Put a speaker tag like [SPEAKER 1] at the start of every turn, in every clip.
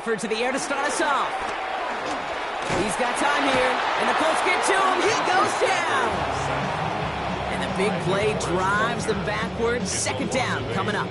[SPEAKER 1] Stafford to the air to start us off. He's got time here, and the Colts get to him. He goes down. And the big play drives them backwards. Second down coming up.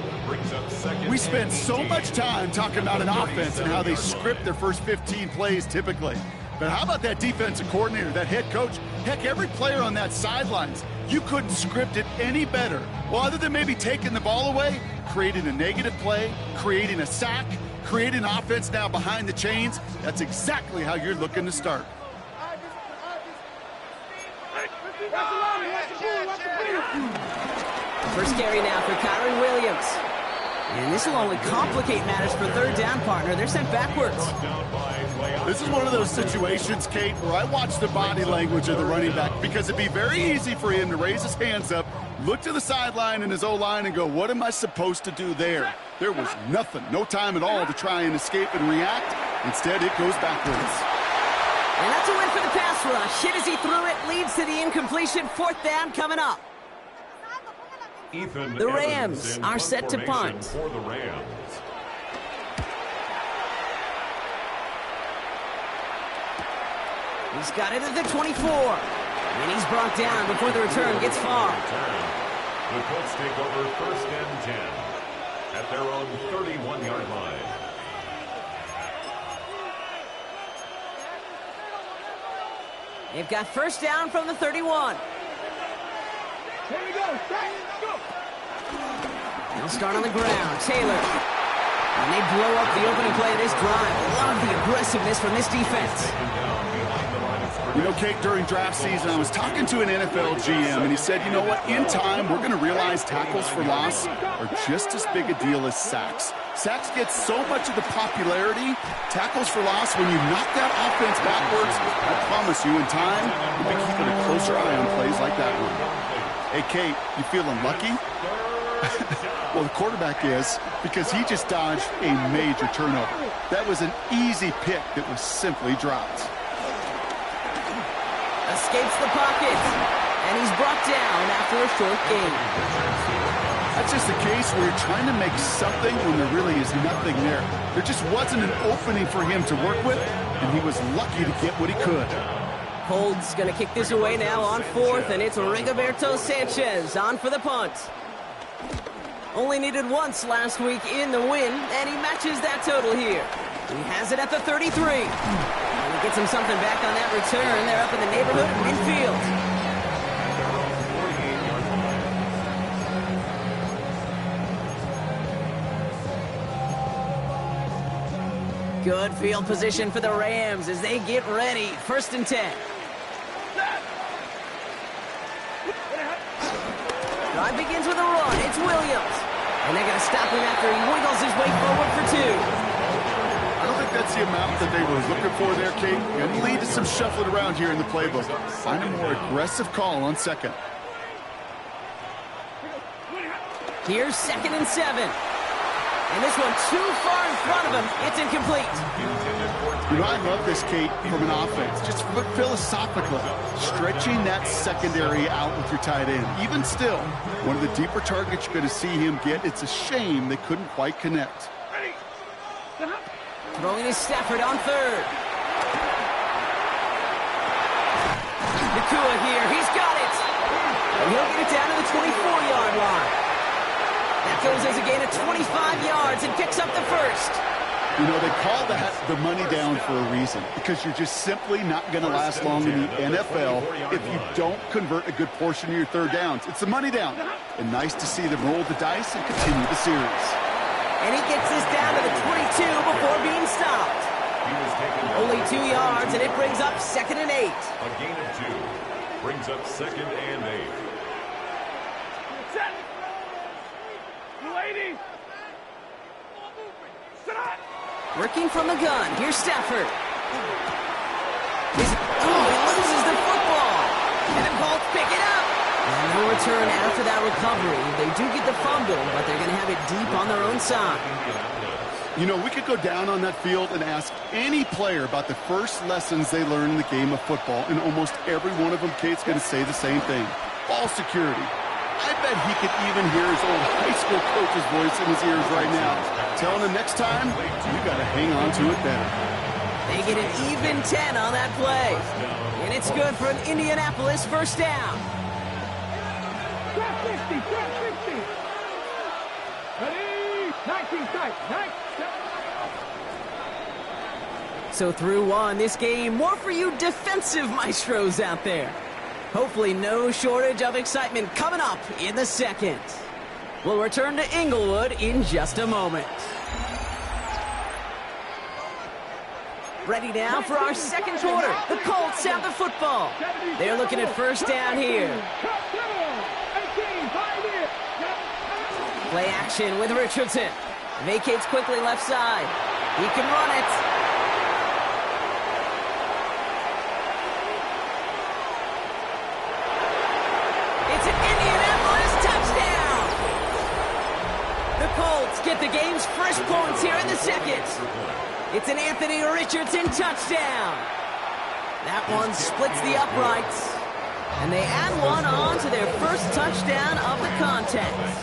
[SPEAKER 2] We spend so much time talking about an offense and how they script their first 15 plays typically. But how about that defensive coordinator, that head coach? Heck, every player on that sidelines, you couldn't script it any better. Well, other than maybe taking the ball away, creating a negative play, creating a sack, creating an offense now behind the chains. That's exactly how you're looking to start.
[SPEAKER 1] First carry now for Kyron Williams. And this will only complicate matters for third down, partner. They're sent backwards.
[SPEAKER 2] This is one of those situations, Kate, where I watch the body language of the running back because it'd be very easy for him to raise his hands up, look to the sideline and his O-line and go, what am I supposed to do there? There was nothing, no time at all to try and escape and react. Instead, it goes backwards.
[SPEAKER 1] And that's a win for the pass rush. Hit as he threw it, leads to the incompletion. Fourth down coming up. The Rams are set to punt.
[SPEAKER 3] For the Rams.
[SPEAKER 1] He's got it at the 24. And he's brought down before the return gets far.
[SPEAKER 3] The Colts take over first and 10 at their own 31-yard line.
[SPEAKER 1] They've got first down from the 31.
[SPEAKER 4] Here we go. Go.
[SPEAKER 1] They'll start on the ground. Taylor. And they blow up the opening play of this drive. Love the aggressiveness from this defense.
[SPEAKER 2] You know, Kate, during draft season, I was talking to an NFL GM, and he said, you know what, in time, we're going to realize tackles for loss are just as big a deal as sacks. Sacks get so much of the popularity. Tackles for loss, when you knock that offense backwards, I promise you, in time, you'll be keeping a closer eye on plays like that one. Hey, Kate, you feeling lucky? Well, the quarterback is, because he just dodged a major turnover. That was an easy pick that was simply dropped.
[SPEAKER 1] Escapes the pocket. And he's brought down after a short gain.
[SPEAKER 2] That's just the case where you're trying to make something when there really is nothing there. There just wasn't an opening for him to work with, and he was lucky to get what he could.
[SPEAKER 1] Colts going to kick this away now on fourth, and it's Rigoberto Sanchez on for the punt. Only needed once last week in the win, and he matches that total here. He has it at the 33. And he gets him something back on that return. They're up in the neighborhood of midfield. Good field position for the Rams as they get ready. First and 10. Drive begins with a run. It's Williams. And they're going to stop him after he wiggles his way forward for two.
[SPEAKER 2] I don't think that's the amount that they were looking for there, Kate. Going to lead to some shuffling around here in the playbook. Find a more aggressive call on second.
[SPEAKER 1] Here's 2nd and 7. And this one too far in front of him. It's incomplete.
[SPEAKER 2] You know, I love this, Kate, from an offense. Just philosophically, stretching that secondary out with your tight end. Even still, one of the deeper targets you're going to see him get. It's a shame they couldn't quite connect.
[SPEAKER 1] Throwing is Stafford on third. Nakua here. He's got it. And he'll get it down to the 24-yard line. That goes as a gain of 25 yards and picks up the first.
[SPEAKER 2] You know, they call that the money down for a reason, because you're just simply not going to last long in the NFL if you don't convert a good portion of your third downs. It's the money down. And nice to see them roll the dice and continue the series.
[SPEAKER 1] And he gets this down to the 22 before being stopped. Only 2 yards, and it brings up 2nd and 8.
[SPEAKER 3] A gain of 2 brings up 2nd and 8.
[SPEAKER 1] Working from the gun. Here's Stafford. He loses the football. And the Colts pick it up. And no return after that recovery. They do get the fumble, but they're going to have it deep on their own side.
[SPEAKER 2] You know, we could go down on that field and ask any player about the first lessons they learned in the game of football, and almost every one of them, Kate's going to say the same thing. Ball security. I bet he could even hear his old high school coach's voice in his ears right now, telling him next time, you got to hang on to it better.
[SPEAKER 1] They get an even 10 on that play. And it's good for an Indianapolis first down.
[SPEAKER 4] Drop 50, drop 50. Ready? 19 tight, 9.
[SPEAKER 1] So through one, this game, more for you defensive maestros out there. Hopefully no shortage of excitement coming up in the second. We'll return to Inglewood in just a moment. Ready now for our second quarter. The Colts have the football. They're looking at first down here. Play action with Richardson. Vacates quickly left side. He can run it. Get the game's first points here in the second. It's an Anthony Richardson touchdown. That one splits the uprights. And they add one on to their first touchdown of the contest.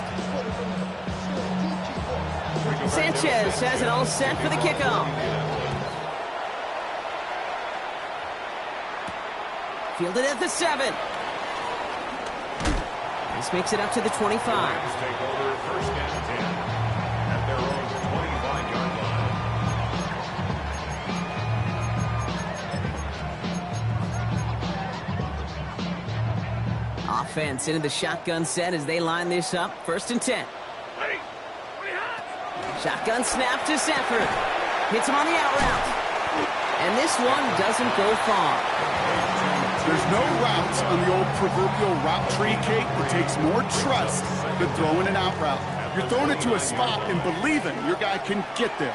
[SPEAKER 1] Sanchez has it all set for the kickoff. Fielded at the 7. This makes it up to the 25.
[SPEAKER 3] Take over first and 10. At their own 25-yard line.
[SPEAKER 1] Offense into the shotgun set as they line this up. First and 10. Shotgun snap to Stafford. Hits him on the out route. And this one doesn't go far.
[SPEAKER 2] There's no routes on the old proverbial route tree, Kate. It takes more trust than throwing an out route. You're throwing it to a spot and believing your guy can get there.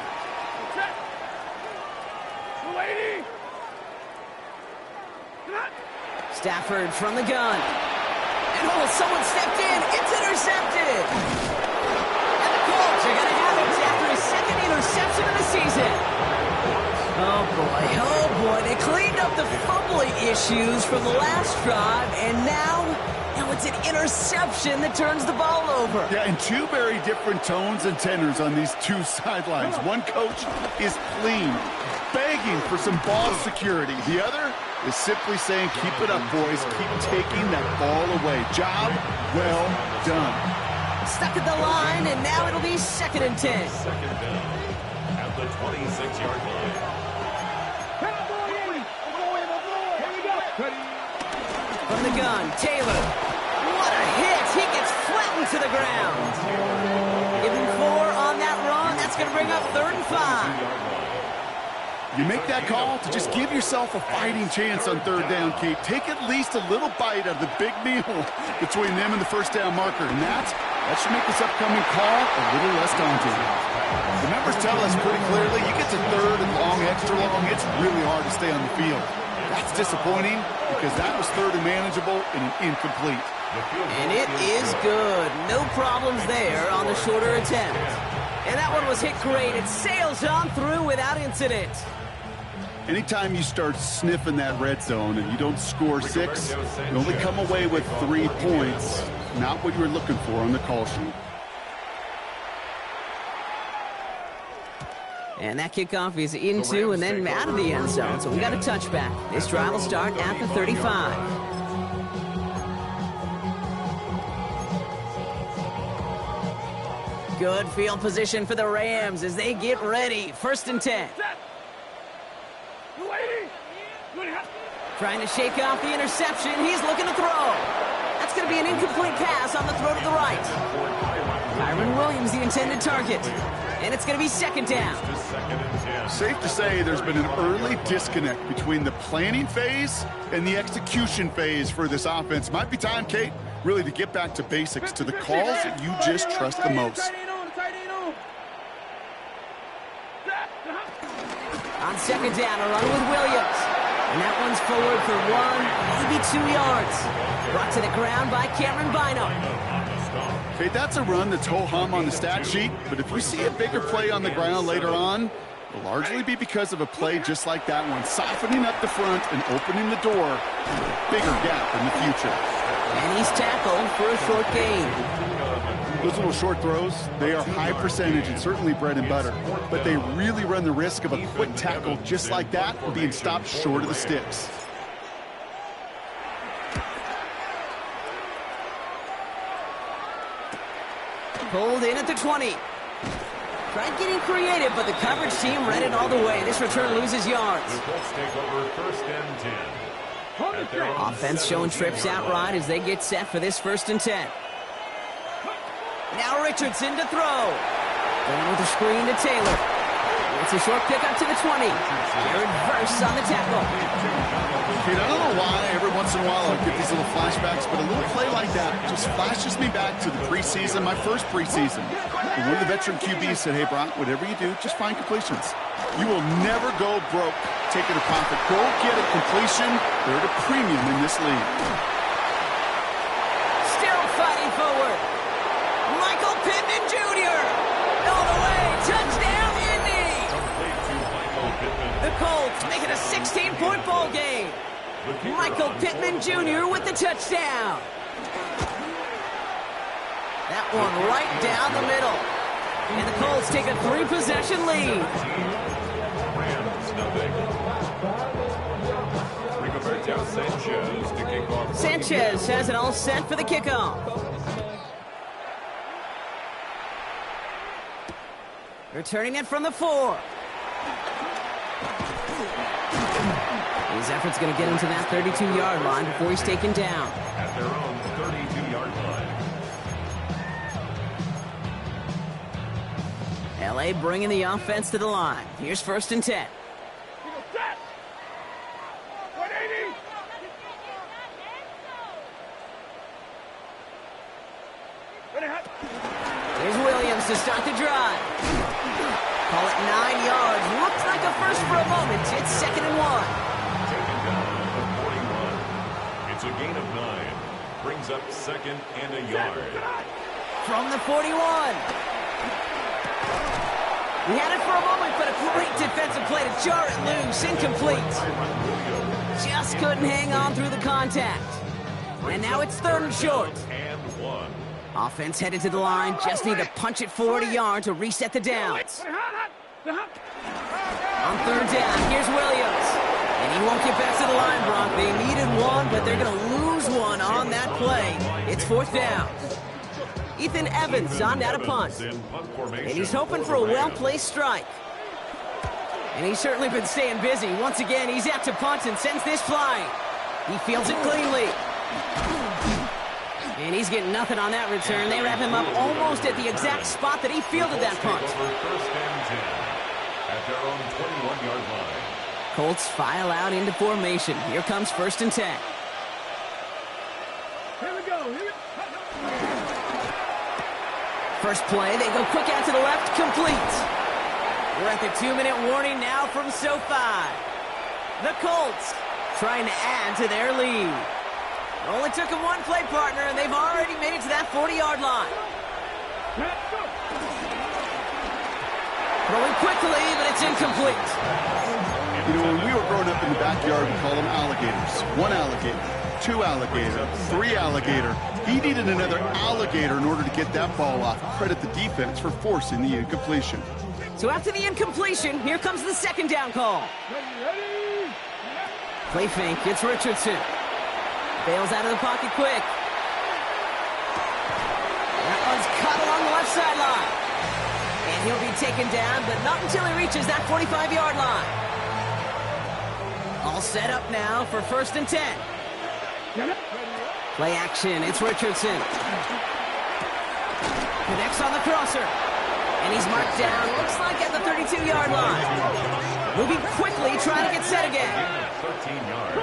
[SPEAKER 1] Stafford from the gun. And oh, someone stepped in. It's intercepted. And the Colts are going to have it after his second interception of the season. Oh boy, they cleaned up the fumbling issues from the last drive, and now it's an interception that turns the ball over.
[SPEAKER 2] Yeah, and two very different tones and tenors on these two sidelines. One coach is pleading, begging for some ball security. The other is simply saying, keep it up, boys. Keep taking that ball away. Job well done.
[SPEAKER 1] Stuck at the line, and now it'll be second and 10.
[SPEAKER 3] Second down at the 26-yard line.
[SPEAKER 1] From the gun, Taylor. What a hit! He gets flattened to the ground. Give him 4 on that run. That's going to bring up 3rd and 5.
[SPEAKER 2] You make that call to just give yourself a fighting chance on 3rd down, Kate. Take at least a little bite of the big meal between them and the first down marker. And that should make this upcoming call a little less daunting. The numbers tell us pretty clearly, you get to 3rd and long, extra long, it's really hard to stay on the field. That's disappointing because that was 3rd and manageable and an incomplete.
[SPEAKER 1] And it is good. No problems there on the shorter attempt. And that one was hit great. It sails on through without incident.
[SPEAKER 2] Anytime you start sniffing that red zone and you don't score 6, you only come away with 3 points. Not what you were looking for on the call sheet.
[SPEAKER 1] And that kickoff is into and then out of the end zone. So we got a touchback. This drive will start at the 35. Good field position for the Rams as they get ready. First and 10. Trying to shake off the interception. He's looking to throw. That's going to be an incomplete pass on the throw to the right. Kyron Williams, the intended target. And it's going to be second down.
[SPEAKER 2] Safe to say there's been an early disconnect between the planning phase and the execution phase for this offense. Might be time, Kate, really to get back to basics, to the calls that you just trust the most.
[SPEAKER 1] On second down, a run with Williams. And that one's forward for 1, maybe 2 yards. Brought to the ground by Cameron Bynum.
[SPEAKER 2] Okay, that's a run that's ho-hum on the stat sheet, but if we see a bigger play on the ground later on, will largely be because of a play just like that one, softening up the front and opening the door for a bigger gap in the future.
[SPEAKER 1] And he's tackled for a short gain.
[SPEAKER 2] Those little short throws, they are high percentage and certainly bread and butter, but they really run the risk of a quick tackle just like that and being stopped short of the sticks.
[SPEAKER 1] Pulled in at the 20. Tried getting creative, but the coverage team read it all the way. This return loses yards.
[SPEAKER 3] The Colts take over first and 10.
[SPEAKER 1] Offense showing trips out right as they get set for this 1st and 10. Now Richardson to throw. Going with a screen to Taylor. It's a short pickup to the 20. Jared Verse on the tackle.
[SPEAKER 2] Kate, I don't know why every once in a while I get these little flashbacks, but a little play like that just flashes me back to the preseason, my first preseason. And one of the veteran QBs said, hey, Brock, whatever you do, just find completions. You will never go broke taking a profit. Go get a completion. They're at a premium in this league.
[SPEAKER 1] Still fighting forward. Michael Pittman Jr. All the way. Touchdown, Indy. The Colts make it a 16-point ball game. Michael Pittman Jr. with the touchdown. That one right down the middle. And the Colts take a 3-possession lead. Sanchez has it all set for the kickoff. Returning it from the 4. His effort's going to get him to that 32-yard line before he's taken down.
[SPEAKER 3] At their own 32-yard line.
[SPEAKER 1] LA bringing the offense to the line. Here's 1st and 10. Here's Williams to start the drive. Call it 9 yards. Looks like a first for a moment. It's 2nd and 1.
[SPEAKER 3] Taken down at the 41. It's a gain of 9. Brings up 2nd and a yard.
[SPEAKER 1] From the 41. He had it for a moment, but a great defensive play to jar it loose. Incomplete. Just couldn't hang on through the contact. And now it's 3rd and short.
[SPEAKER 3] And 1.
[SPEAKER 1] Offense headed to the line. Just need to punch it forward a yard to reset the downs. On 3rd down, here's Williams. And he won't get back to the line, Brock. They needed one, but they're going to lose one on that play. It's 4th down. Ethan Evans on out of punt. And he's hoping for a well-placed strike. And he's certainly been staying busy. Once again, he's out to punt and sends this flying. He fields it cleanly. And he's getting nothing on that return. They wrap him up almost at the exact spot that he fielded that punt.
[SPEAKER 3] First and 10 at their own 21-yard line.
[SPEAKER 1] Colts file out into formation. Here comes 1st and 10.
[SPEAKER 4] Here we go.
[SPEAKER 1] First play, they go quick out to the left, complete. We're at the 2-minute warning now from SoFi. The Colts trying to add to their lead. It only took them one play, partner, and they've already made it to that 40-yard line. Throwing quickly, but it's incomplete.
[SPEAKER 2] You know, when we were growing up in the backyard, we call them alligators. 1 alligator, 2 alligator, 3 alligator. He needed another alligator in order to get that ball off. Credit the defense for forcing the incompletion.
[SPEAKER 1] So after the incompletion, here comes the 2nd down call. Play fake, it's Richardson. Bails out of the pocket quick. That one's caught along the left sideline. And he'll be taken down, but not until he reaches that 45-yard line. All set up now for 1st and 10. Play action, it's Richardson. Connects on the crosser. And he's marked down, looks like at the 32-yard line. Moving quickly, trying to get set again.
[SPEAKER 3] 13 yards.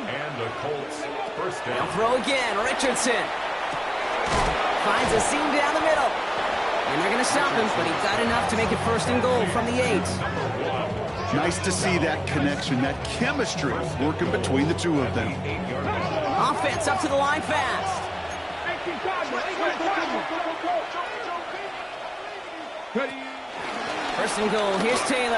[SPEAKER 3] And the Colts first
[SPEAKER 1] They'll
[SPEAKER 3] down.
[SPEAKER 1] throw again, Richardson. Finds a seam down the middle. And they're going to stop him, but he got enough to make it 1st and goal from the 8.
[SPEAKER 2] Nice to see that connection, that chemistry working between the two of them.
[SPEAKER 1] Offense up to the line fast. First and goal. Here's Taylor.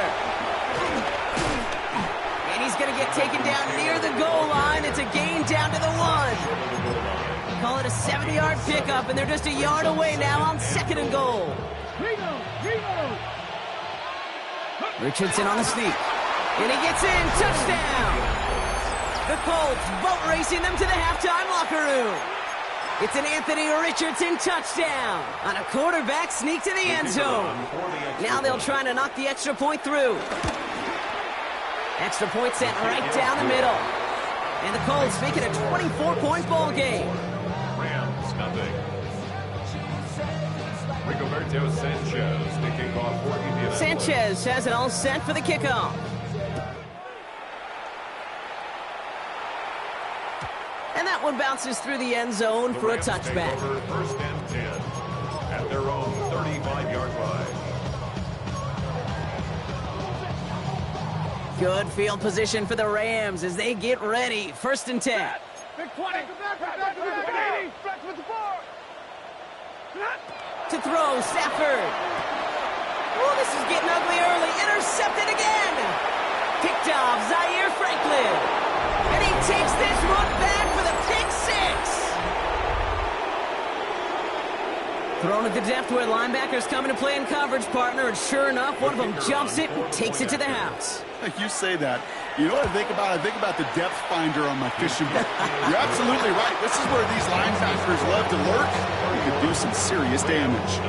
[SPEAKER 1] And he's going to get taken down near the goal line. It's a gain down to the 1. Call it a 70-yard pickup, and they're just a yard away now on second and goal. Richardson on the sneak. And he gets in. Touchdown! The Colts boat racing them to the halftime locker room. It's an Anthony Richardson touchdown on a quarterback sneak to the end zone. Now they'll try to knock the extra point through. Extra point sent right down the middle. And the Colts make it a 24-point ball game.
[SPEAKER 3] Rams, nothing. Rigoberto Sanchez to kick off for Indianapolis.
[SPEAKER 1] Sanchez has it all set for the kickoff. And that one bounces through the end zone for a touchback.
[SPEAKER 3] First and 10 at their own 35-yard line.
[SPEAKER 1] Good field position for the Rams as they get ready. First and 10. To throw, Stafford. Oh, this is getting ugly early. Intercepted again. Picked off, Zaire Franklin. And he takes this one back for the pick six. Thrown at the depth where linebackers come into play in coverage, partner. And sure enough, one of them jumps it and takes it to the house.
[SPEAKER 2] You say that. You know what I think about? I think about the depth finder on my fishing boat. You're absolutely right. This is where these linebackers love to lurk. You could do some serious damage.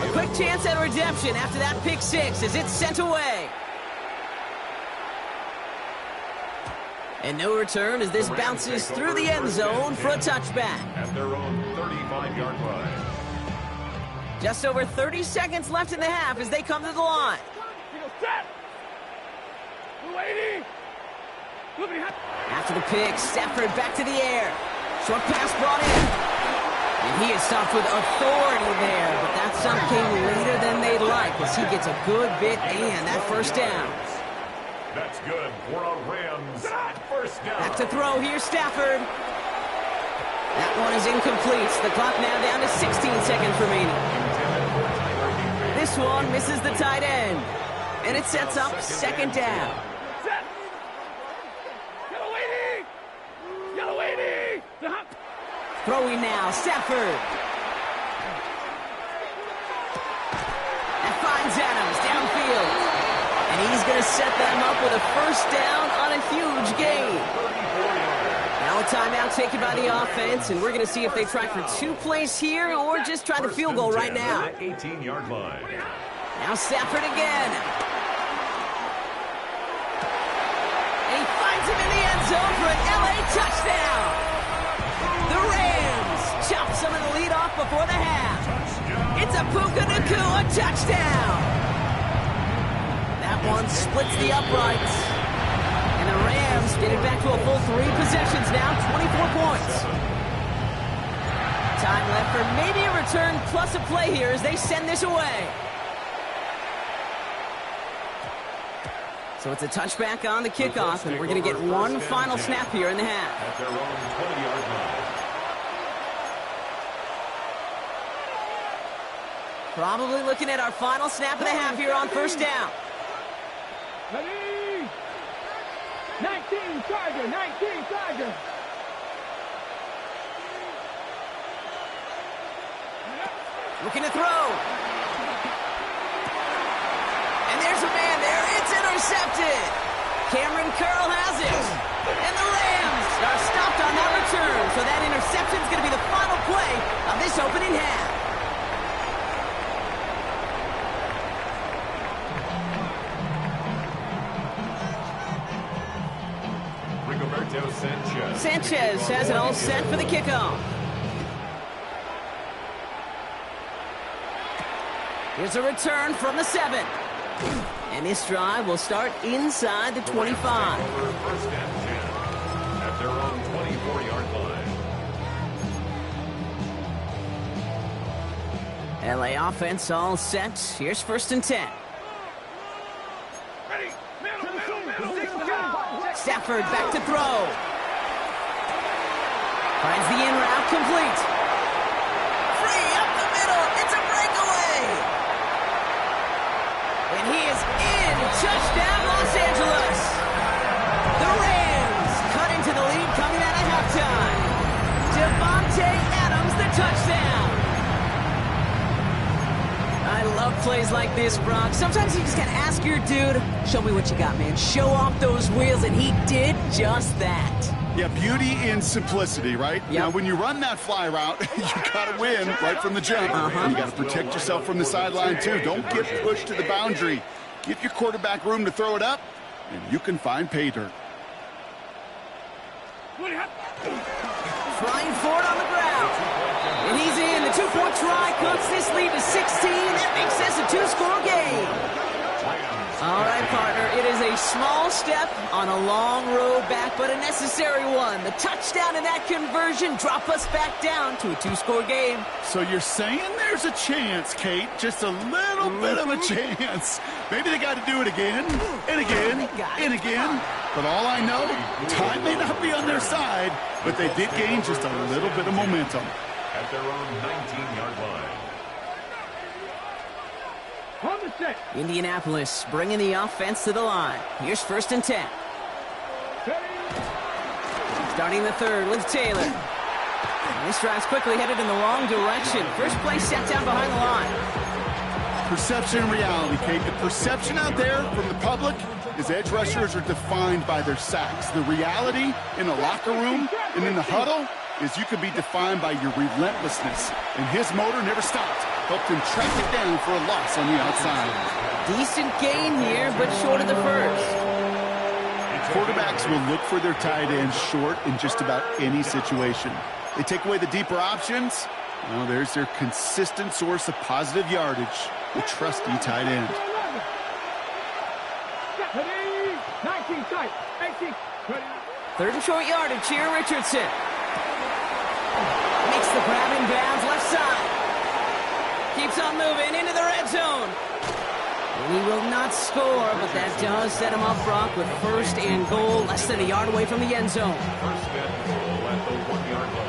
[SPEAKER 1] A quick chance at redemption after that pick six as it's sent away. And no return as this bounces through the end zone for a touchback.
[SPEAKER 3] At their own 35-yard line.
[SPEAKER 1] Just over 30 seconds left in the half as they come to the line. After the pick, Stafford back to the air. Short pass brought in. And he is stopped with authority there, but that stop came later than they'd like as he gets a good bit and that first down.
[SPEAKER 3] That's good for a Rams first down.
[SPEAKER 1] Back to throw here, Stafford. That one is incomplete. The clock now down to 16 seconds remaining. This one misses the tight end, and it sets up second down. Throwing now, Stafford. That finds Adams downfield. And he's going to set them up with a first down on a huge gain. Now a timeout taken by the offense, and we're going to see if they try for 2 plays here or just try the field goal right now.
[SPEAKER 3] 18-yard line.
[SPEAKER 1] Now Stafford again. And he finds him in the end zone for an LA touchdown. The Rams chop some of the lead off before the half. It's a Puka Nacua touchdown. That one splits the uprights. And the Rams get it back to a full 3 possessions now, 24 points. Time left for maybe a return plus a play here as they send this away. So it's a touchback on the kickoff, and we're going to get one final snap here in the half.
[SPEAKER 3] At their own 20-yard line.
[SPEAKER 1] Probably looking at our final snap of the half here on first down.
[SPEAKER 4] Ready? 19 Tiger, 19 Tiger.
[SPEAKER 1] Looking to throw. And there's a man there. It's intercepted. Cameron Curl has it. And the Rams are stopped on that return. So that interception is going to be the final play of this opening half.
[SPEAKER 3] Rigoberto Sanchez.
[SPEAKER 1] Sanchez has it all set for the kickoff. Here's a return from the 7. And this drive will start inside the 25.
[SPEAKER 3] First and 10 at their own 24-yard line.
[SPEAKER 1] LA offense all set. Here's first and 10. Stafford back to throw. Finds the in route complete. Free up the middle. It's a breakaway. And he is in. Touchdown, Los Angeles. The Rams cut into the lead coming out of halftime. Devontae Adams, the touchdown. I love plays like this, Brock. Sometimes you just gotta ask your dude, show me what you got, man. Show off those wheels, and he did just that.
[SPEAKER 2] Yeah, beauty in simplicity, right?
[SPEAKER 1] Yep.
[SPEAKER 2] Now, when you run that fly route, you got to win right from the jump. And you got to protect yourself from the sideline, too. Don't get pushed to the boundary. Give your quarterback room to throw it up, and you can find pay dirt.
[SPEAKER 1] Flying forward on the ground. And he's in. The two-point try cuts this lead to 16. That makes this a two-score game. All right, partner, it is a small step on a long road back, but a necessary one. The touchdown and that conversion drop us back down to a two-score game.
[SPEAKER 2] So you're saying there's a chance, Kate, just a little bit of a chance. Maybe they got to do it again, and again, and again. But all I know, time may not be on their side, but they did gain just a little bit of momentum.
[SPEAKER 3] At their own 19-yard line.
[SPEAKER 1] Indianapolis bringing the offense to the line. Here's 1st and 10. Starting the third with Taylor. And this drive's quickly headed in the wrong direction. First play set down behind the line.
[SPEAKER 2] Perception and reality, Kate. The perception out there from the public is edge rushers are defined by their sacks. The reality in the locker room and in the huddle is you could be defined by your relentlessness. And his motor never stopped. Helped him track it down for a loss on the outside.
[SPEAKER 1] Decent gain here, but short of the first.
[SPEAKER 2] Quarterbacks will look for their tight ends short in just about any situation. They take away the deeper options. Well, there's their consistent source of positive yardage, the trusty tight end.
[SPEAKER 4] 19 tight. 18.
[SPEAKER 1] 3rd and short yardage here, Richardson. Makes the grab in bounds, left side. Keeps on moving into the red zone. And he will not score, but that does set him up, Brock, with 1st and goal, less than a yard away from the end zone.
[SPEAKER 3] 1st and goal at the 1-yard line.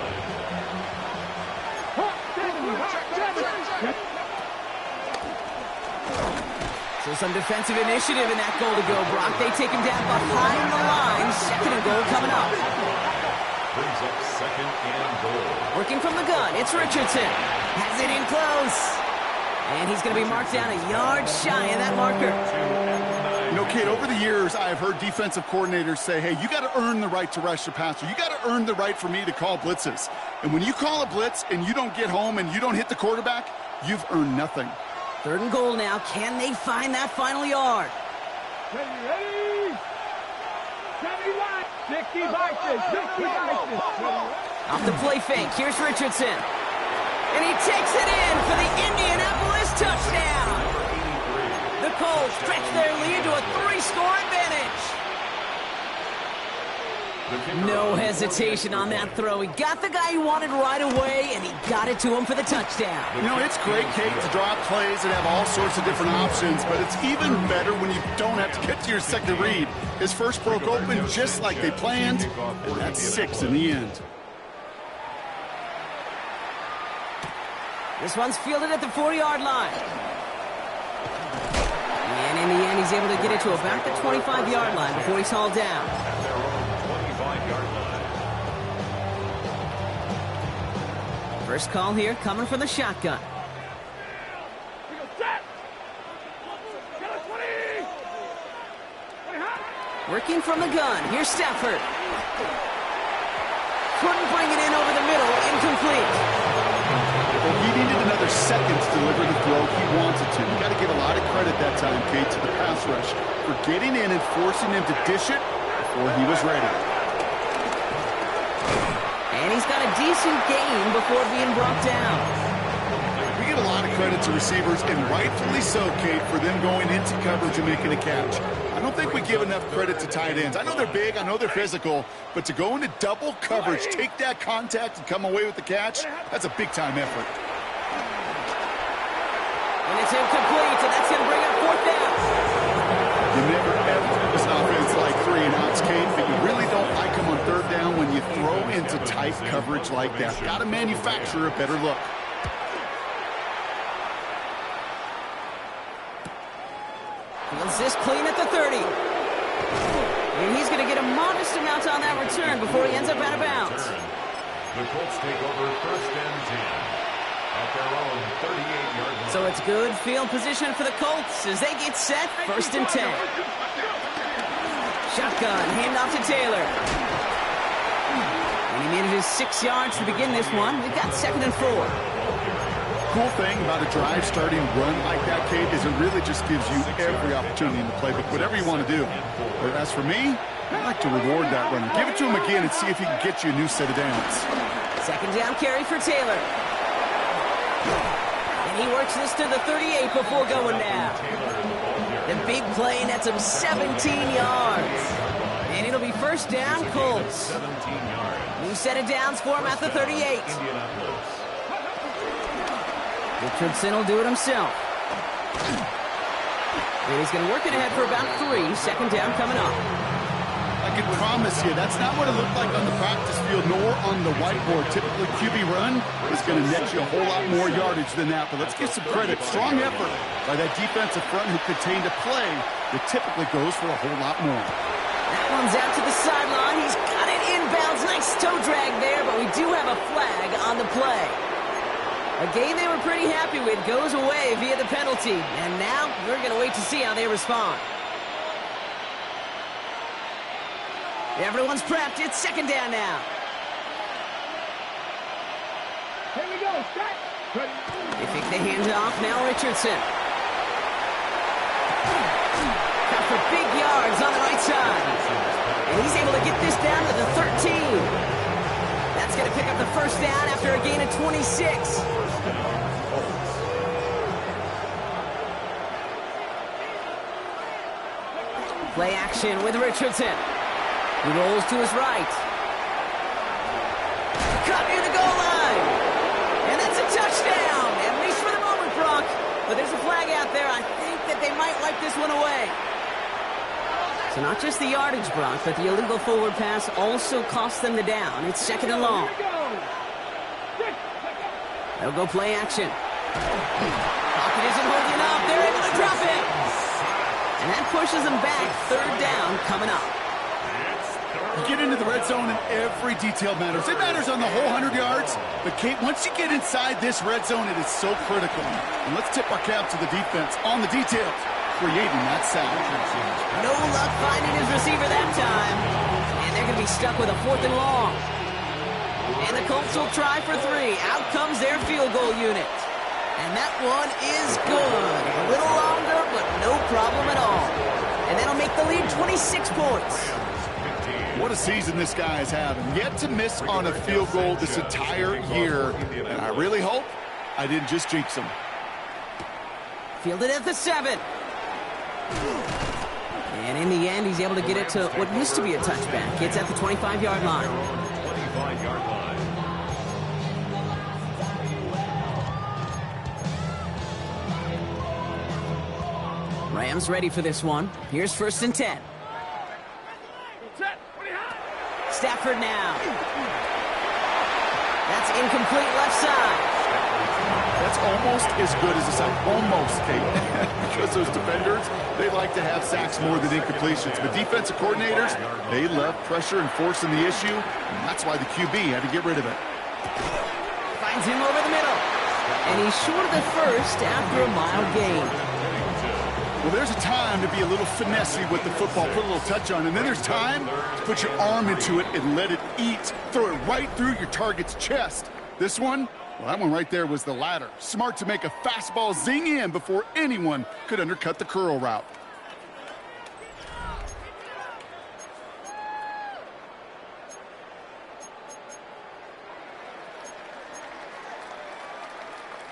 [SPEAKER 1] So some defensive initiative in that goal to go, Brock. They take him down behind the line. 2nd and goal coming up.
[SPEAKER 3] Brings up 2nd and goal.
[SPEAKER 1] Working from the gun, it's Richardson. Has it in close. And he's going to be marked down a yard shy of that marker.
[SPEAKER 2] You know, Kate, over the years, I've heard defensive coordinators say, hey, you got to earn the right to rush the passer. You got to earn the right for me to call blitzes. And when you call a blitz and you don't get home and you don't hit the quarterback, you've earned nothing.
[SPEAKER 1] 3rd and goal now. Can they find that final yard?
[SPEAKER 4] Ready? 60 vices. 60 vices.
[SPEAKER 1] Off the play fake. Here's Richardson. And he takes it in for the Indianapolis touchdown. The Colts stretch their lead to a 3-score advantage. No hesitation on that throw. He got the guy he wanted right away, and he got it to him for the touchdown.
[SPEAKER 2] You know, it's great, Kate, to draw plays and have all sorts of different options, but it's even better when you don't have to get to your second read. His first broke open just like they planned, and that's 6 in the end.
[SPEAKER 1] This one's fielded at the 4-yard line. And in the end, he's able to get it to about the 25-yard line before he's hauled down.
[SPEAKER 3] At their own 25-yard line.
[SPEAKER 1] First call here coming from the shotgun. Working from the gun. Here's Stafford. Couldn't bring it in over the middle. Incomplete.
[SPEAKER 2] Well, he needed another second to deliver the throw he wanted to. You got to give a lot of credit that time, Kate, to the pass rush for getting in and forcing him to dish it before he was ready.
[SPEAKER 1] And he's got a decent gain before being brought down.
[SPEAKER 2] We give a lot of credit to receivers, and rightfully so, Kate, for them going into coverage and making a catch. I don't think we give enough credit to tight ends. I know they're big, I know they're physical, but to go into double coverage, take that contact, and come away with the catch, that's a big-time effort.
[SPEAKER 1] And it's incomplete, and that's going to bring up 4th down.
[SPEAKER 2] You never, ever miss an offense like 3 and outs, Kate, but Really don't like him on third down when you throw into tight coverage like that. Got to manufacture a better look.
[SPEAKER 1] Feels this clean at the 30. And he's going to get a modest amount on that return before he ends up out of bounds.
[SPEAKER 3] The Colts take over first and 10 at their own 38-yard line.
[SPEAKER 1] So it's good field position for the Colts as they get set, first and 10. Shotgun, handoff to Taylor. And he manages 6 yards to begin this one. We've got second and 4.
[SPEAKER 2] Cool thing about a drive starting run like that, Kate, is it really just gives you every opportunity in the playbook, whatever you want to do. But as for me, I like to reward that runner. Give it to him again and see if he can get you a new set of downs.
[SPEAKER 1] Second down carry for Taylor. And he works this to the 38 before going down. The big play nets him 17 yards. And it'll be first down, Colts. New set of downs for him at the 38. Richardson will do it himself. And he's going to work it ahead for about 3. Second down coming up.
[SPEAKER 2] I can promise you, that's not what it looked like on the practice field nor on the whiteboard. Typically, QB run is going to net you a whole lot more yardage than that. But let's give some credit. Strong effort by that defensive front who contained a play that typically goes for a whole lot more.
[SPEAKER 1] That one's out to the sideline. He's got it inbounds. Nice toe drag there, but we do have a flag on the play. A game they were pretty happy with goes away via the penalty. And now we're going to wait to see how they respond. Everyone's prepped. It's second down now.
[SPEAKER 4] Here we go. Set.
[SPEAKER 1] They pick the handoff. Now Richardson. Got for big yards on the right side. And he's able to get this down to the 13. That's going to pick up the first down after a gain of 26. Play action with Richardson. He rolls to his right. Cut near the goal line. And that's a touchdown. At least for the moment, Brock. But there's a flag out there. I think that they might wipe this one away. So not just the yardage, Brock, but the illegal forward pass also cost them the down. It's second and long. They'll go play action. Pocket isn't holding up. They're able to drop it. And that pushes them back. Third down coming up.
[SPEAKER 2] You get into the red zone and every detail matters. It matters on the whole 100 yards. But, Kate, once you get inside this red zone, it is so critical. And let's tip our cap to the defense on the details, creating that sack.
[SPEAKER 1] No luck finding his receiver that time. And they're going to be stuck with a fourth and long. And the Colts will try for 3. Out comes their field goal unit. And that one is good. A little longer, but no problem at all. And that'll make the lead 26 points.
[SPEAKER 2] What a season this guy is having. Yet to miss on a field goal this entire year. And I really hope I didn't just jinx him.
[SPEAKER 1] Fielded at the 7. And in the end, he's able to get it to what used to be a touchback. It's at the 25-yard line.
[SPEAKER 3] 25-yard line.
[SPEAKER 1] Rams ready for this one. Here's first and 10. Stafford now. That's incomplete left side.
[SPEAKER 2] That's almost as good as a sack. Almost, Kate. Because those defenders, they like to have sacks more than incompletions. But defensive coordinators, they love pressure and forcing the issue. And that's why the QB had to get rid of it.
[SPEAKER 1] Finds him over the middle. And he's short of the first after a mild gain.
[SPEAKER 2] Well, there's a time to be a little finessey with the football, put a little touch on, and then there's time to put your arm into it and let it eat. Throw it right through your target's chest. This one, well, that one right there was the latter. Smart to make a fastball zing in before anyone could undercut the curl route.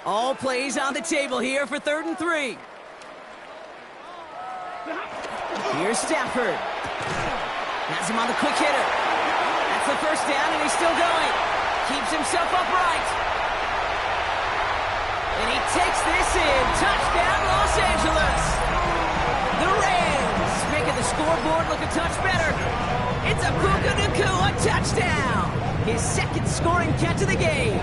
[SPEAKER 1] All plays on the table here for 3rd and 3. Here's Stafford. Has him on the quick hitter. That's the first down, and he's still going. Keeps himself upright. And he takes this in. Touchdown, Los Angeles. The Rams making the scoreboard look a touch better. It's a Puka Nacua touchdown! His second scoring catch of the game.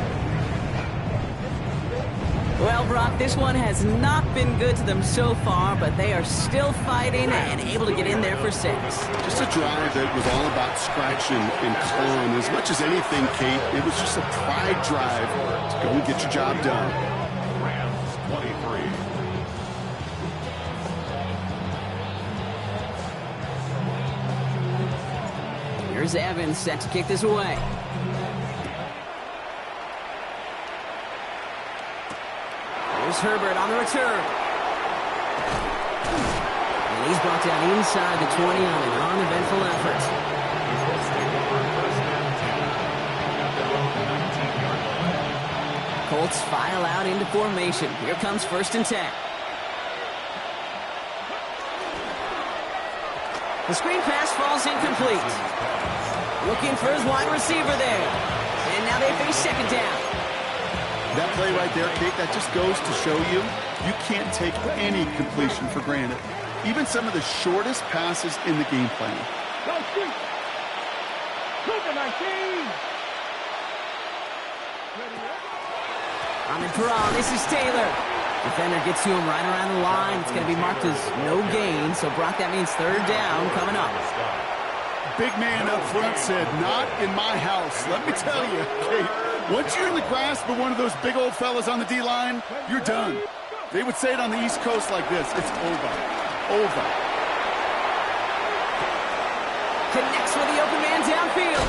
[SPEAKER 1] Well, Brock, this one has not been good to them so far, but they are still fighting and able to get in there for 6.
[SPEAKER 2] Just a drive that was all about scratching and clawing. As much as anything, Kate, it was just a pride drive to go and get your job done.
[SPEAKER 3] Rams 23.
[SPEAKER 1] Here's Evans set to kick this away. Here's Herbert on the return. And he's brought down inside the 20 on an uneventful effort. Colts file out into formation. Here comes 1st and 10. The screen pass falls incomplete. Looking for his wide receiver there. And now they face 2nd down.
[SPEAKER 2] That play right there, Kate, that just goes to show you, you can't take any completion for granted. Even some of the shortest passes in the game plan.
[SPEAKER 4] Go shoot. Puka 19.
[SPEAKER 1] On the draw, this is Taylor. Defender gets to him right around the line. It's going to be marked as no gain, so Brock, that means 3rd down coming up.
[SPEAKER 2] Big man up front said, not in my house. Let me tell you, Kate, once you're in the grasp of one of those big old fellas on the D-line, you're done. They would say it on the East Coast like this, it's over. Over.
[SPEAKER 1] Connects with the open man downfield.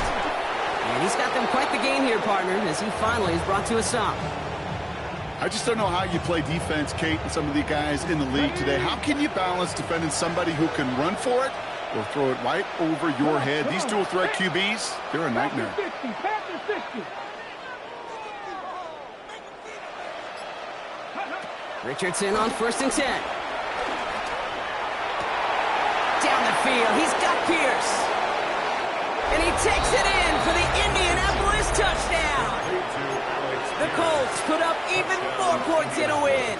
[SPEAKER 1] And he's got them quite the game here, partner, as he finally is brought to a stop.
[SPEAKER 2] I just don't know how you play defense, Kate, and some of the guys in the league today. How can you balance defending somebody who can run for it or throw it right over your head? These dual threat QBs, they're a nightmare.
[SPEAKER 1] Richardson on 1st and 10. Down the field, he's got Pierce. And he takes it in for the Indianapolis touchdown. The Colts put up even more points in a win.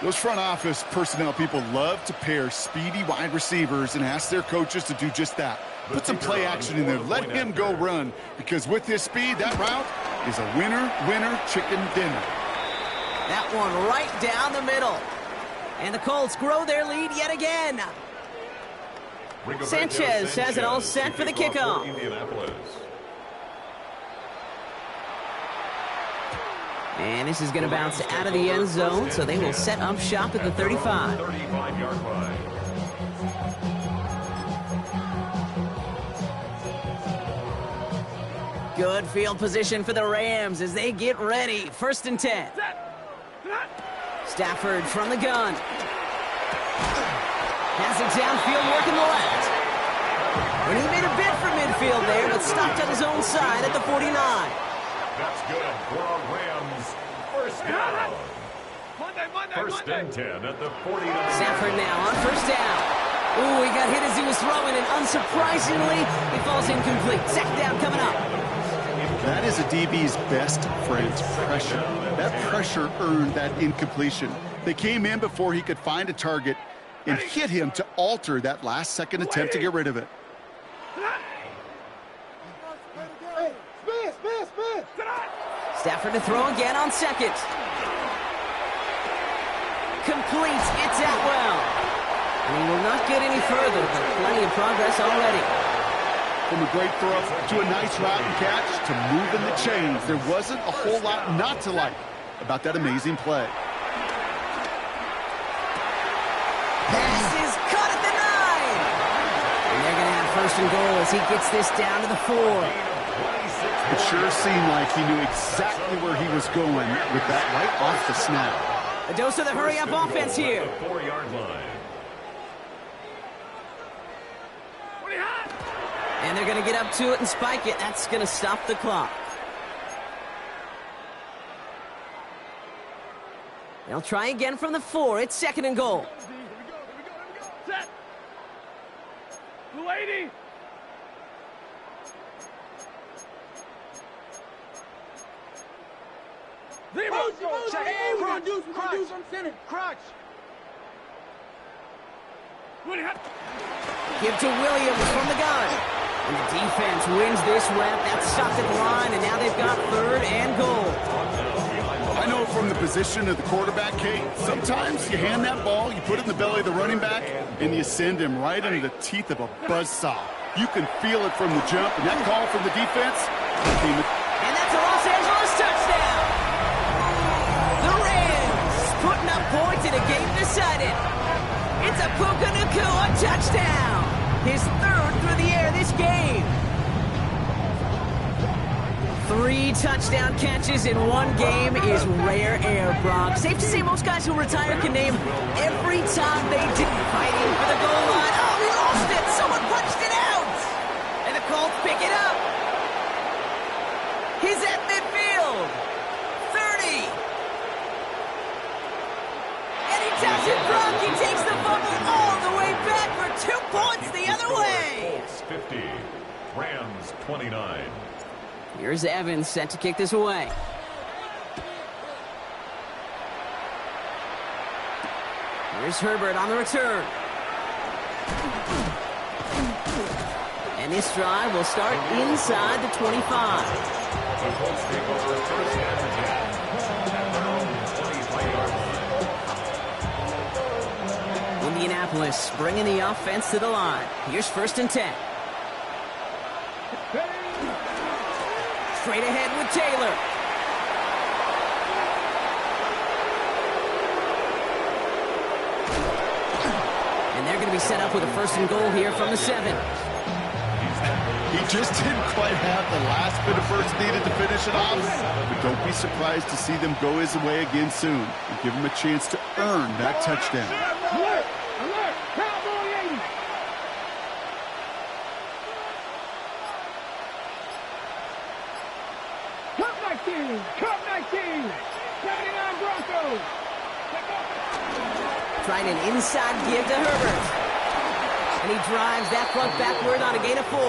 [SPEAKER 2] Those front office personnel people love to pair speedy wide receivers and ask their coaches to do just that. Put some play action in there. Let him go run, because with his speed, that route is a winner, winner, chicken dinner.
[SPEAKER 1] That one right down the middle. And the Colts grow their lead yet again. Sanchez has it all set for the kickoff. And this is going to bounce out of the end zone, so they will set up shop at the 35.
[SPEAKER 3] 35-yard line.
[SPEAKER 1] Good field position for the Rams as they get ready. 1st and 10. Stafford from the gun. Has it downfield, working the left. And he made a bid for midfield there, but stopped on his own side at the 49.
[SPEAKER 3] That's good for a Rams 1st down. First and 10 at the 49.
[SPEAKER 1] Stafford now on 1st down. Ooh, he got hit as he was throwing, and unsurprisingly, he falls incomplete. 2nd down coming up.
[SPEAKER 2] That is a DB's best friend, pressure. That pressure earned that incompletion. They came in before he could find a target and hit him to alter that last-second attempt to get rid of it.
[SPEAKER 1] Stafford to throw again on 2nd. Complete. It's Atwell. And he will not get any further, but plenty of progress already.
[SPEAKER 2] From a great throw to a nice route and catch to moving the chains, there wasn't a whole lot not to like about that amazing play.
[SPEAKER 1] Pass is caught at the 9. And they're going to have 1st and goal as he gets this down to the 4.
[SPEAKER 2] It sure seemed like he knew exactly where he was going with that right off the snap.
[SPEAKER 1] A dose of the hurry-up offense here.
[SPEAKER 3] 4-yard line.
[SPEAKER 1] And they're going to get up to it and spike it. That's going to stop the clock. They'll try again from the 4. It's 2nd and goal.
[SPEAKER 4] Set. Blue 80. Zero. Check. Hey, we're going to do some center. Crotch.
[SPEAKER 1] Give to Williams from the gun. And the defense wins this rep. That's stopped at the line, and now they've got 3rd and goal.
[SPEAKER 2] I know from the position of the quarterback, Kate, sometimes you hand that ball, you put it in the belly of the running back, and you send him right into the teeth of a buzzsaw. You can feel it from the jump, and that call from the defense came.
[SPEAKER 1] And that's a Los Angeles touchdown. The Rams putting up points in a game decided. It's a Puka Nacua touchdown. His 3rd through the air this game. 3 touchdown catches in one game is rare air, Brock. Safe to say most guys who retire can name every time they did. Fighting for the goal line. Oh, he lost it. Someone punched it out. And the Colts pick it up. He's at midfield. 30. And he does it, Brock. He takes the fumble all the way back for 2 points the other way.
[SPEAKER 3] Colts 50, Rams 29.
[SPEAKER 1] Here's Evans set to kick this away. Here's Herbert on the return. And this drive will start inside the 25.
[SPEAKER 3] The Colts take over 1st and 10 at their own 25-yard line.
[SPEAKER 1] Indianapolis bringing the offense to the line. Here's 1st and 10. Straight ahead with Taylor. And they're going to be set up with a 1st and goal here from the 7.
[SPEAKER 2] He just didn't quite have the last bit of first needed to finish it off. But don't be surprised to see them go his way again soon. And give him a chance to earn that touchdown.
[SPEAKER 4] Alert! Alert! Cowboy 80! Cup 19! Cup 19! 79 Broncos!
[SPEAKER 1] Trying an inside give to Herbert. And he drives that front backward on a gain of 4.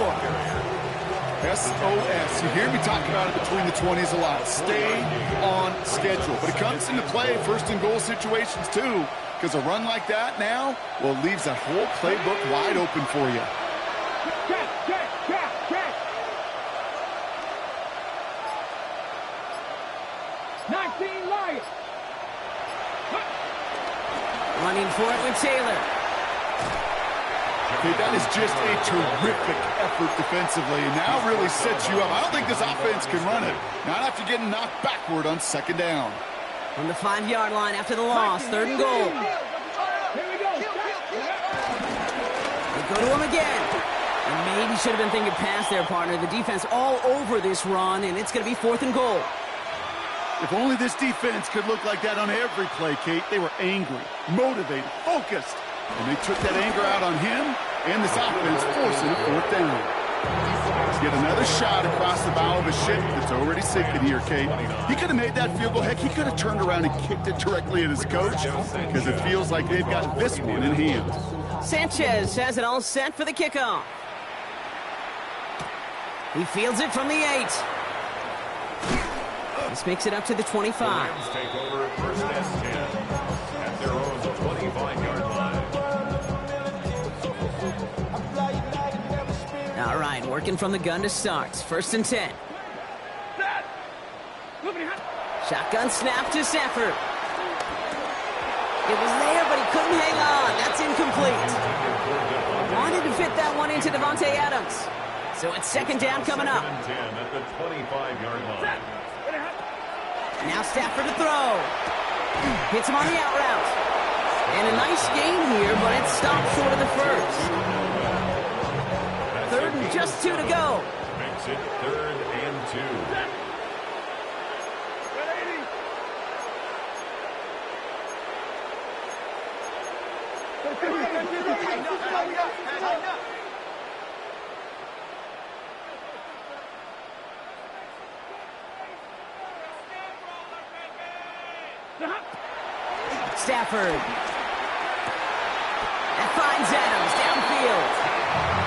[SPEAKER 2] SOS. You hear me talk about it between the 20s a lot. Stay on schedule. But it comes into play 1st and goal situations too. Because a run like that now, well, leaves that whole playbook wide open for you.
[SPEAKER 4] Check! 19 Lions!
[SPEAKER 1] Running for it with Taylor.
[SPEAKER 2] Okay, that is just a terrific effort defensively, and now really sets you up. I don't think this offense can run it. Not after getting knocked backward on 2nd down.
[SPEAKER 1] From the 5-yard line after the loss, 3rd and goal.
[SPEAKER 4] Here we go!
[SPEAKER 1] They go to him again. And maybe should have been thinking past their partner. The defense all over this run, and it's going to be 4th and goal.
[SPEAKER 2] If only this defense could look like that on every play, Kate. They were angry, motivated, focused. And they took that anger out on him and this offense, forcing a 4th down. Let's get another shot across the bow of a ship that's already sinking here, Kate. He could have made that field goal. Heck, he could have turned around and kicked it directly at his coach because it feels like they've got this one in hand.
[SPEAKER 1] Sanchez has it all set for the kickoff. He fields it from the 8. This makes it up to the 25.
[SPEAKER 3] The Rams take over 1st and 10 at their own 25-yard line.
[SPEAKER 1] All right, working from the gun to start. 1st and 10. Shotgun snap to Stafford. It was there, but he couldn't hang on. That's incomplete. Wanted to fit that one into Devontae Adams. So it's 2nd down coming up.
[SPEAKER 3] 10 at the 25-yard line.
[SPEAKER 1] Now Stafford to throw. Hits him on the out route. And a nice gain here, but it stopped short of the 1st. 3rd and just 2 to go.
[SPEAKER 3] Makes it 3rd and 2.
[SPEAKER 1] Stafford. That finds Adams downfield.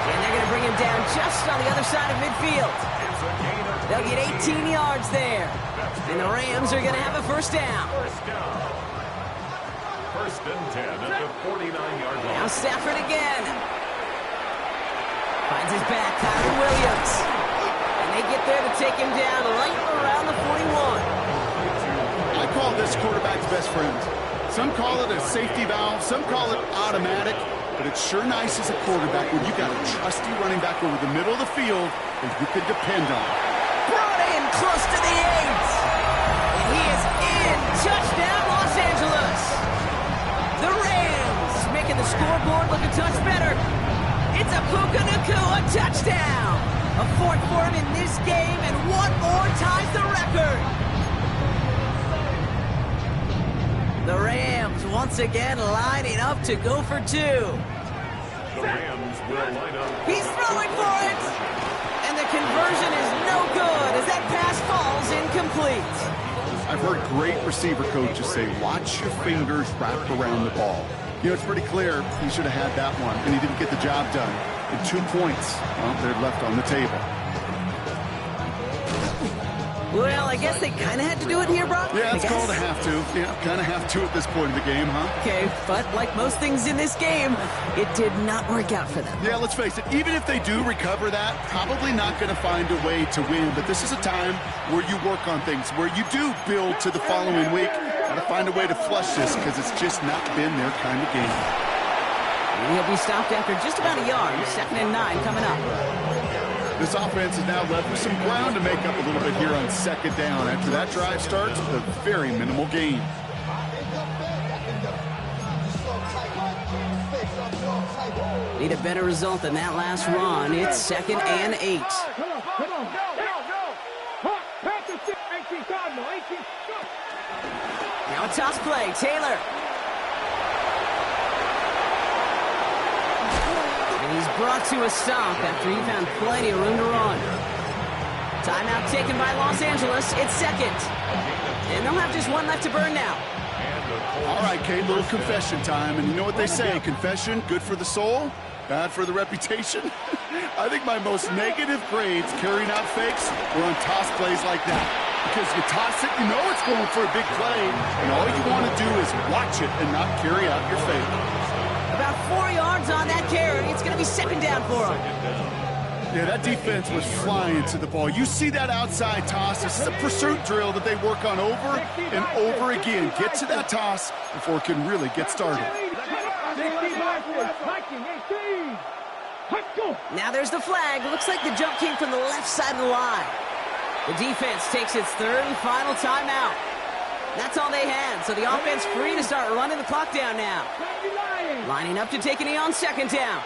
[SPEAKER 1] And they're going to bring him down just on the other side of midfield. They'll get 18 yards there. And the Rams are going to have a 1st down.
[SPEAKER 3] 1st and 10 at the 49-yard line.
[SPEAKER 1] Now Stafford again. Finds his back, Kyron Williams. And they get there to take him down right around the 41.
[SPEAKER 2] I call this quarterback's best friend. Some call it a safety valve, some call it automatic, but it's sure nice as a quarterback when you got a trusty running back over the middle of the field that you could depend on.
[SPEAKER 1] Brought in close to the 8. And he is in. Touchdown, Los Angeles. The Rams making the scoreboard look a touch better. It's a Puka Nacua touchdown. A fourth for him in this game, and one more ties the record. The Rams once again lining up to go for 2.
[SPEAKER 3] The Rams will line up.
[SPEAKER 1] He's throwing for it. And the conversion is no good as that pass falls incomplete.
[SPEAKER 2] I've heard great receiver coaches say, watch your fingers wrap around the ball. You know, it's pretty clear he should have had that one, and he didn't get the job done. And 2 points, well, they're left on the table.
[SPEAKER 1] Well, I guess they kind of had to do it here, Brock.
[SPEAKER 2] Yeah, it's called a have to. Yeah, kind of have to at this point in the game, huh?
[SPEAKER 1] Okay, but like most things in this game, it did not work out for them.
[SPEAKER 2] Yeah, let's face it, even if they do recover that, probably not going to find a way to win. But this is a time where you work on things, where you do build to the following week. Got to find a way to flush this because it's just not been their kind of game.
[SPEAKER 1] And he'll be stopped after just about a yard. 2nd and 9 coming up.
[SPEAKER 2] This offense is now left with some ground to make up a little bit here on 2nd down. After that drive starts, a very minimal gain.
[SPEAKER 1] Need a better result than that last run. It's 2nd and 8.
[SPEAKER 4] Come on, come on, no. Pass the 18 Cardinal, 18, go.
[SPEAKER 1] Now a toss play, Taylor. And he's brought to a stop after he found plenty of room to run. Timeout taken by Los Angeles. It's 2nd. And they'll have just one left to burn now.
[SPEAKER 2] All right, Kate, little confession time. And you know what they say, confession, good for the soul, bad for the reputation. I think my most negative grades carrying out fakes were on toss plays like that. Because you toss it, you know it's going for a big play, and all you want to do is watch it and not carry out your fake.
[SPEAKER 1] About 4 yards on that carry. It's going to be 2nd down for him.
[SPEAKER 2] Yeah, that defense was flying to the ball. You see that outside toss. This is a pursuit drill that they work on over and over again. Get to that toss before it can really get started.
[SPEAKER 1] Now there's the flag. Looks like the jump came from the left side of the line. The defense takes its 3rd and final timeout. That's all they had, so the offense free to start running the clock down now. Lining up to take a knee on 2nd down.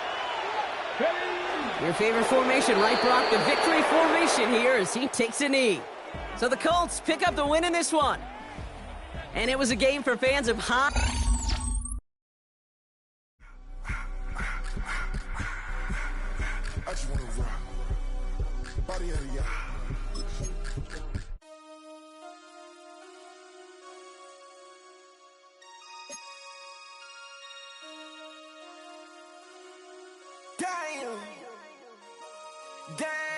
[SPEAKER 1] Your favorite formation, right, Brock? The victory formation here as he takes a knee. So the Colts pick up the win in this one. And it was a game for fans of high...
[SPEAKER 5] I just want to rock. Body out of y'all. Damn. Damn.